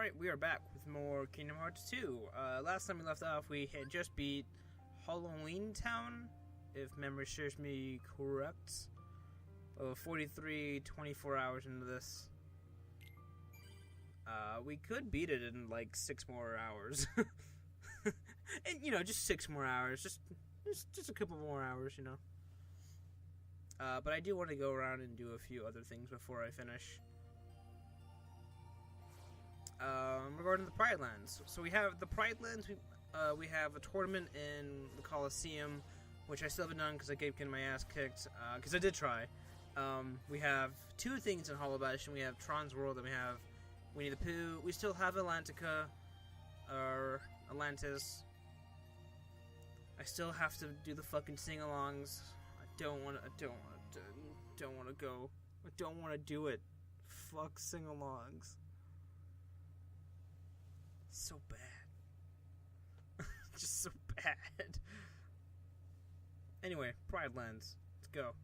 Alright, we are back with more Kingdom Hearts 2. Last time we left off, we had just beat Halloween Town, if memory serves me correct. 24 hours into this. We could beat it in like 6 more hours. And, you know, just 6 more hours. Just a couple more hours, you know. But I do want to go around and do a few other things before I finish. Regarding the Pride Lands. So we have the Pride Lands, we have a tournament in the Coliseum, which I still haven't done because I keep getting my ass kicked, because I did try. We have 2 things in Hollow Bastion. We have Tron's World and we have Winnie the Pooh. We still have Atlantica, or Atlantis. I still have to do the fucking sing-alongs. I don't want to go. I don't want to do it. Fuck sing-alongs. So bad. Just so bad. Anyway, Pride Lands. Let's go.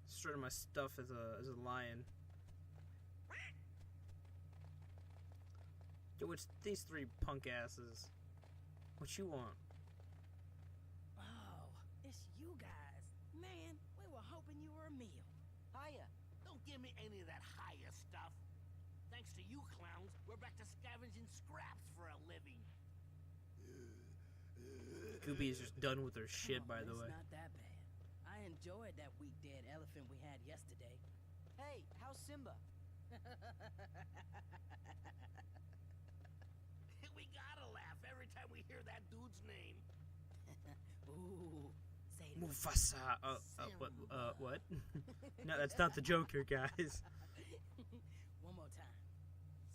Strutting my stuff as a lion. Yo, it's these 3 punk asses. What you want? Oh, it's you guys. Man, we were hoping you were a meal. Hiya. Don't give me any of that Hiya stuff. Thanks to you clowns, we're back to scavenging scraps for a living. Goopy is just done with her shit, by the way. It's not that bad. I enjoyed that weak dead elephant we had yesterday. Hey, how's Simba? We gotta laugh every time we hear that dude's name. Ooh, say it. Mufasa. What? No, that's not the joke here, guys. One more time.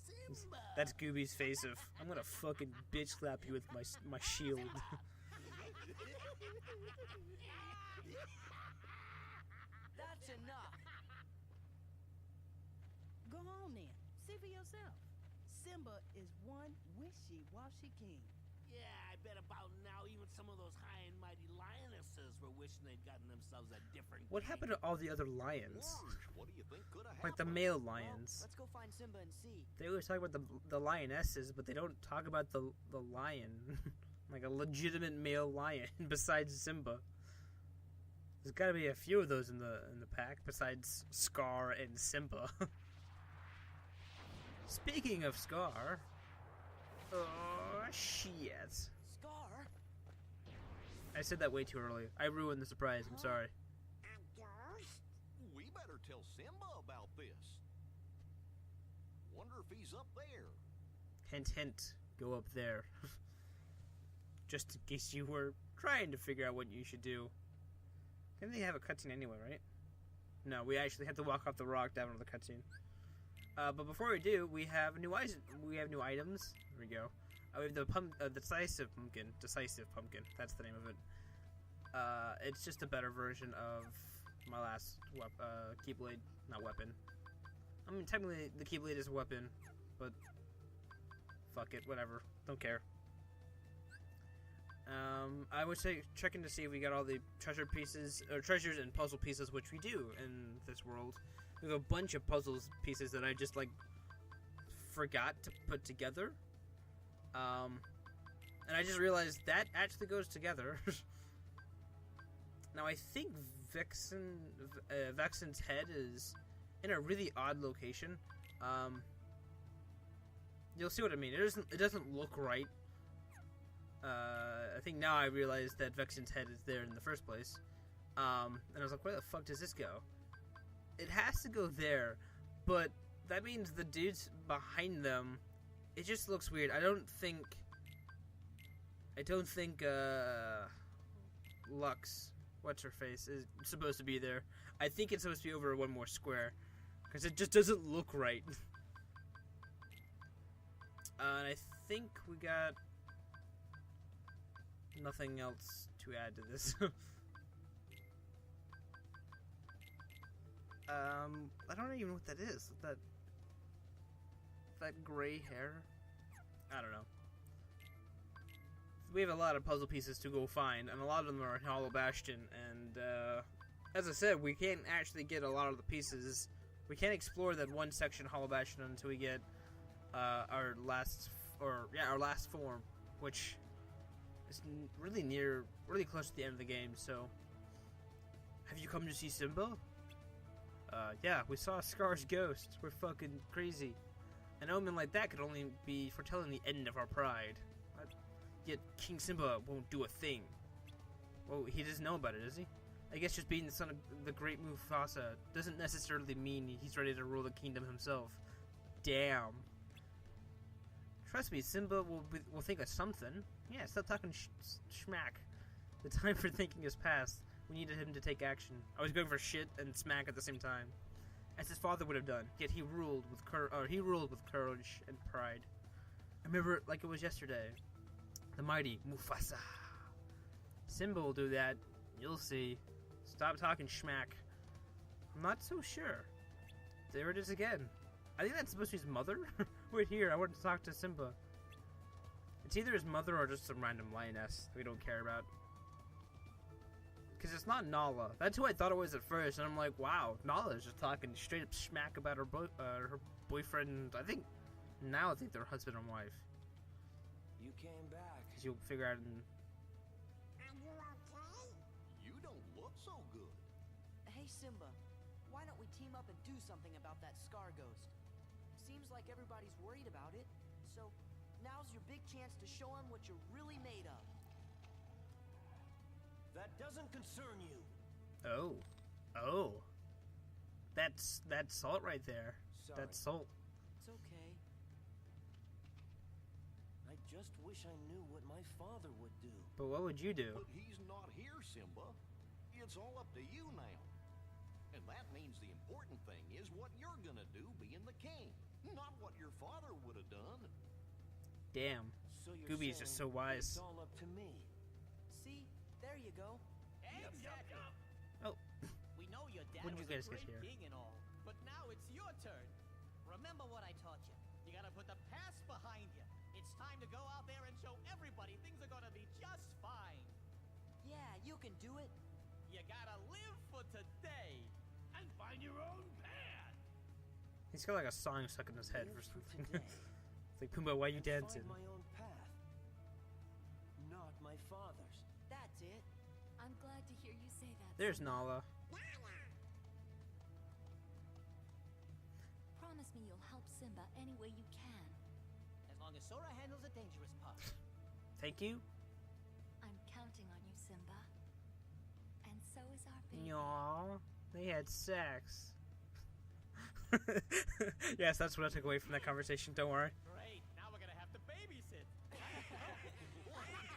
Simba. That's Gooby's face of, I'm gonna fucking bitch slap you with my shield. That's enough. Go on then. See for yourself. Simba is one wishy-washy king. Yeah, I bet about now even some of those high and mighty lionesses were wishing they'd gotten themselves a different What king. happened to all the other lions? What do you think could have Like the happened? male Well, lions. let's go find Simba and see. They always talk about the lionesses, but they don't talk about the lion. Like a legitimate male lion besides Simba. There's got to be a few of those in the pack besides Scar and Simba. Speaking of Scar, oh shit! Scar? I said that way too early. I ruined the surprise. I'm sorry. We better tell Simba about this. Wonder if he's up there. Hint, hint. Go up there. Just in case you were trying to figure out what you should do. Didn't they have a cutscene anyway, right? No, we actually had to walk off the rock down to the cutscene. But before we do, we have new items. There we go. We have the decisive pumpkin. Decisive pumpkin. That's the name of it. It's just a better version of my last Keyblade, not weapon. I mean, technically the Keyblade is a weapon, but fuck it, whatever. Don't care. I would say checking to see if we got all the treasures and puzzle pieces, which we do in this world. We have a bunch of puzzles pieces that I just like forgot to put together. And I just realized that actually goes together. Now I think Vexen's head is in a really odd location. You'll see what I mean. It doesn't look right. I think now I realize that Vexen's head is there in the first place. And I was like, where the fuck does this go? It has to go there, but that means the dudes behind them, it just looks weird. I don't think Lux, what's her face, is supposed to be there. I think it's supposed to be over one more square, because it just doesn't look right. And I think we got nothing else to add to this. I don't even know what that is. That gray hair? I don't know. We have a lot of puzzle pieces to go find, and a lot of them are in Hollow Bastion, and as I said, we can't actually get a lot of the pieces. We can't explore that one section of Hollow Bastion until we get our last form, which is really close to the end of the game. So, have you come to see Simba? Yeah, we saw Scar's ghost. We're fucking crazy. An omen like that could only be foretelling the end of our pride. Yet King Simba won't do a thing. Well, he doesn't know about it, does he? I guess just being the son of the great Mufasa doesn't necessarily mean he's ready to rule the kingdom himself. Damn. Trust me, Simba will think of something. Yeah, stop talking shmack. The time for thinking is past. We needed him to take action. I was going for shit and smack at the same time, as his father would have done. Yet he ruled with courage and pride. I remember it like it was yesterday. The mighty Mufasa. Simba will do that. You'll see. Stop talking schmack. I'm not so sure. There it is again. I think that's supposed to be his mother. Wait here, I want to talk to Simba. It's either his mother or just some random lioness that we don't care about. Because it's not Nala. That's who I thought it was at first, and I'm like, wow, Nala is just talking straight up schmack about her boyfriend. I think they're husband and wife. You came back. Because you'll figure out in... You don't look so good. Hey, Simba, why don't we team up and do something about that Scar ghost? Seems like everybody's worried about it, so now's your big chance to show him what you're really made of. That doesn't concern you. Oh. That's salt right there. Sorry. That's salt. It's okay. I just wish I knew what my father would do. But what would you do? But he's not here, Simba. It's all up to you now. And that means the important thing is what you're gonna do being the king, not what your father would have done. Damn. So you're Gooby is just so wise. It's all up to me. See? There you go. Exactly. Oh. We know your dad When did was you guys a get great here? king and all, but now it's your turn. Remember what I taught you. You gotta put the past behind you. It's time to go out there and show everybody things are gonna be just fine. Yeah, you can do it. You gotta live for today and find your own path. He's got like a song stuck in his head Live or for something. today It's like, Pumbaa, why you and dancing? Find my own path. Not my father's. That's it. I'm glad to hear you say that. There's Nala. Promise me you'll help Simba any way you can. As long as Sora handles the dangerous part. Thank you. I'm counting on you, Simba. And so is our baby. Aww. They had sex. Yes, that's what I took away from that conversation. Don't worry. Great, now we're gonna have to babysit.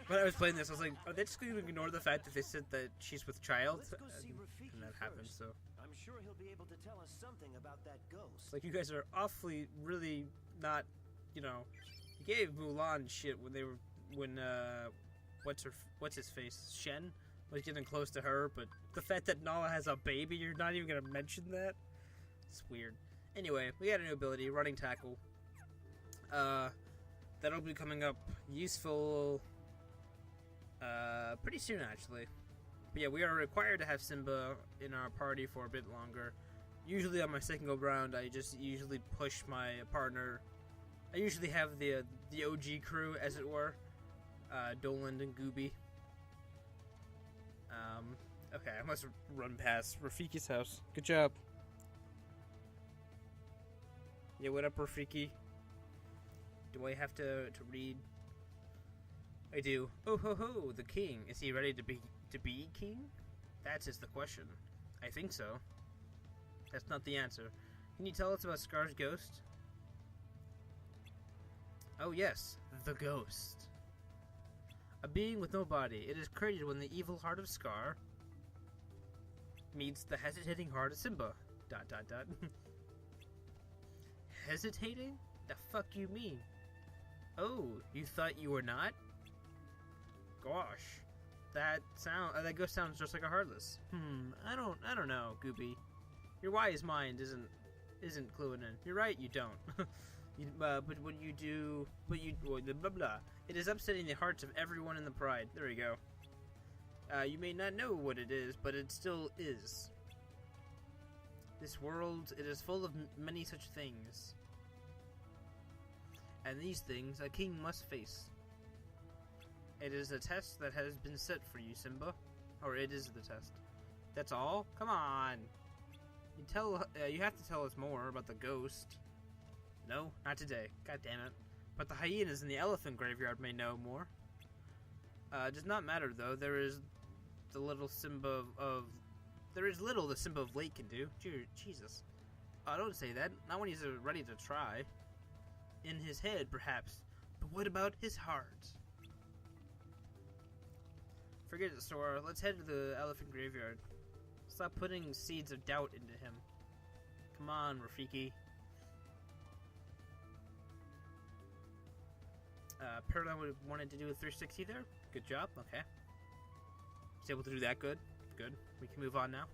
When I was playing this, I was like, are they just going to ignore the fact that they said that she's with child? Let's go see Rafiki And that first. happened, so. I'm sure he'll be able to tell us something about that ghost. It's like, you guys are awfully, really not, you know. You gave Mulan shit when what's his face? Shen was getting close to her, but the fact that Nala has a baby, you're not even going to mention that? It's weird. Anyway, we got a new ability, running tackle. That'll be coming up useful pretty soon, actually. But yeah, we are required to have Simba in our party for a bit longer. Usually on my second go round, I just usually push my partner. I usually have the OG crew, as it were. Doland and Gooby. Okay, I must run past Rafiki's house. Good job. Yeah, what up, Rafiki? Do I have to read? I do. Oh ho ho, the king. Is he ready to be king? That is the question. I think so. That's not the answer. Can you tell us about Scar's ghost? Oh yes, the ghost. A being with no body. It is created when the evil heart of Scar meets the hesitating heart of Simba. ... Hesitating? The fuck you mean? Oh, you thought you were not? Gosh, that ghost sounds just like a heartless. I don't know, Gooby. Your wise mind isn't cluing in. You're right, you don't. But when you do, blah blah. It is upsetting the hearts of everyone in the pride. There we go. You may not know what it is, but it still is. This world, it is full of many such things. and these things a king must face. It is a test that has been set for you, Simba. Or it is the test. That's all? Come on! You have to tell us more about the ghost. No, not today. God damn it. But the hyenas in the elephant graveyard may know more. It does not matter, though. There is little the Simba of Lake can do. Jesus. Don't say that. Not when he's ready to try. In his head, perhaps. But what about his heart? Forget it, Sora. Let's head to the elephant graveyard. Stop putting seeds of doubt into him. Come on, Rafiki. Paradigm wanted to do a 360 there. Good job. Okay. He's able to do that good. Good. We can move on now.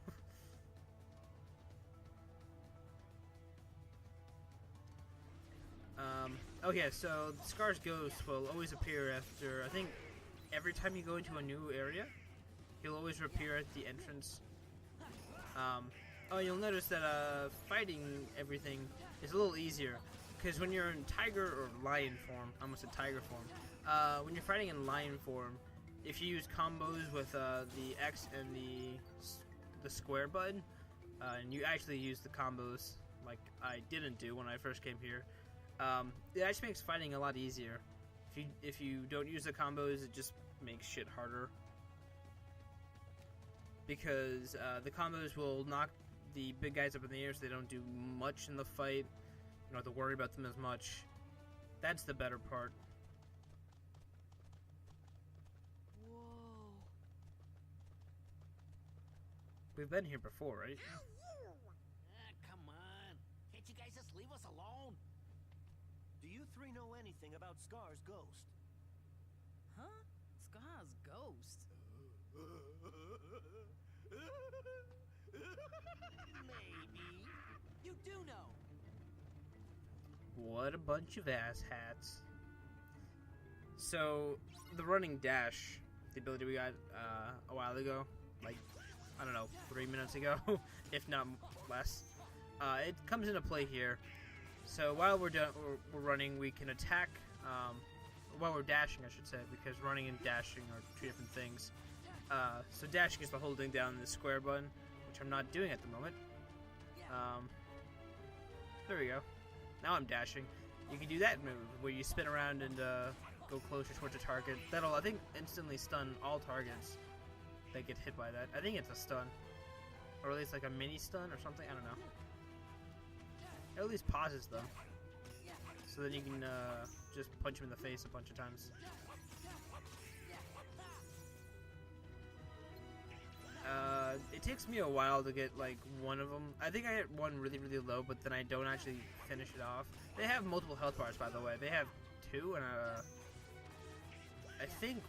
Okay, so Scar's ghost will always appear after, I think, every time you go into a new area. He'll always appear at the entrance. You'll notice that fighting everything is a little easier. Because when you're in tiger or lion form, I almost said tiger form, when you're fighting in lion form, if you use combos with the X and the square button, and you actually use the combos like I didn't do when I first came here, it actually makes fighting a lot easier. If you don't use the combos, it just makes shit harder. Because the combos will knock the big guys up in the air, so they don't do much in the fight. You don't have to worry about them as much. That's the better part. Whoa. We've been here before, right? Come on. Can't you guys just leave us alone? Do you three know anything about Scar's ghost? Huh? Scar's ghost? Maybe. You do know. What a bunch of asshats. So, the running dash, the ability we got a while ago, like, I don't know, 3 minutes ago, if not less, it comes into play here. So while we're running, we can attack, while we're dashing, I should say, because running and dashing are two different things. So dashing is the holding down the square button, which I'm not doing at the moment. There we go. Now I'm dashing. You can do that move, where you spin around and go closer towards a target. That'll, I think, instantly stun all targets that get hit by that. I think it's a stun. Or at least like a mini stun or something, I don't know. It at least pauses them. So then you can just punch him in the face a bunch of times. It takes me a while to get like one of them. I think I hit one really, really low, but then I don't actually finish it off. They have multiple health bars, by the way. They have 2 and I think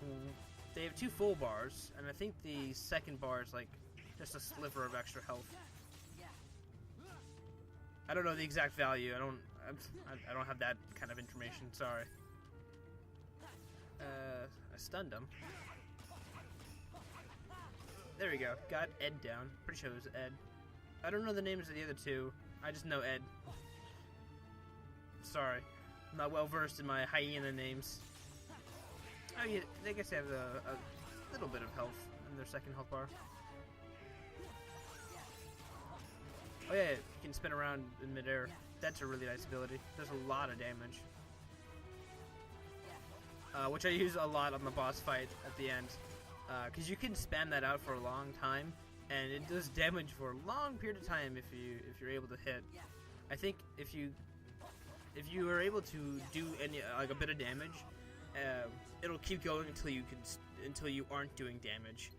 they have 2 full bars, and I think the second bar is like just a sliver of extra health. I don't know the exact value. I don't have that kind of information. Sorry. I stunned him. There we go. Got Ed down. Pretty sure it was Ed. I don't know the names of the other 2. I just know Ed. Sorry. I'm not well versed in my hyena names. Oh yeah, I guess they have a little bit of health in their second health bar. Oh yeah, you can spin around in midair. That's a really nice ability. Does a lot of damage. Which I use a lot on the boss fight at the end. Because you can spam that out for a long time, and it does damage for a long period of time if you're able to hit. I think if you are able to do any like a bit of damage, it'll keep going until you aren't doing damage.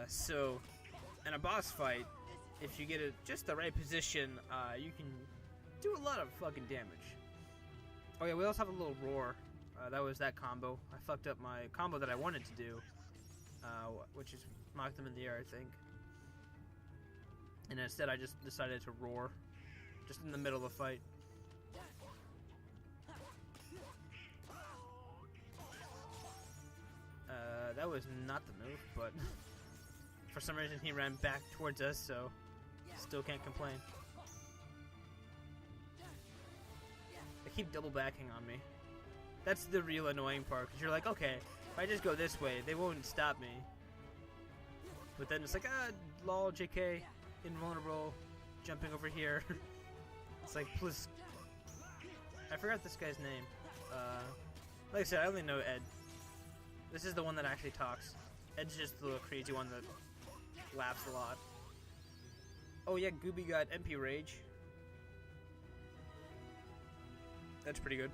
So in a boss fight, if you get just the right position, you can do a lot of fucking damage. Oh yeah, we also have a little roar. That was that combo. I fucked up my combo that I wanted to do. Which is knock them in the air, I think. And instead I just decided to roar. Just in the middle of the fight. That was not the move, but for some reason he ran back towards us, so still can't complain. I keep double backing on me. That's the real annoying part, because you're like, okay, if I just go this way, they won't stop me. But then it's like, lol, JK, invulnerable, jumping over here. It's like, please. I forgot this guy's name. Like I said, I only know Ed. This is the one that actually talks. Ed's just the little crazy one that laughs a lot. Oh yeah, Gooby got MP Rage. That's pretty good.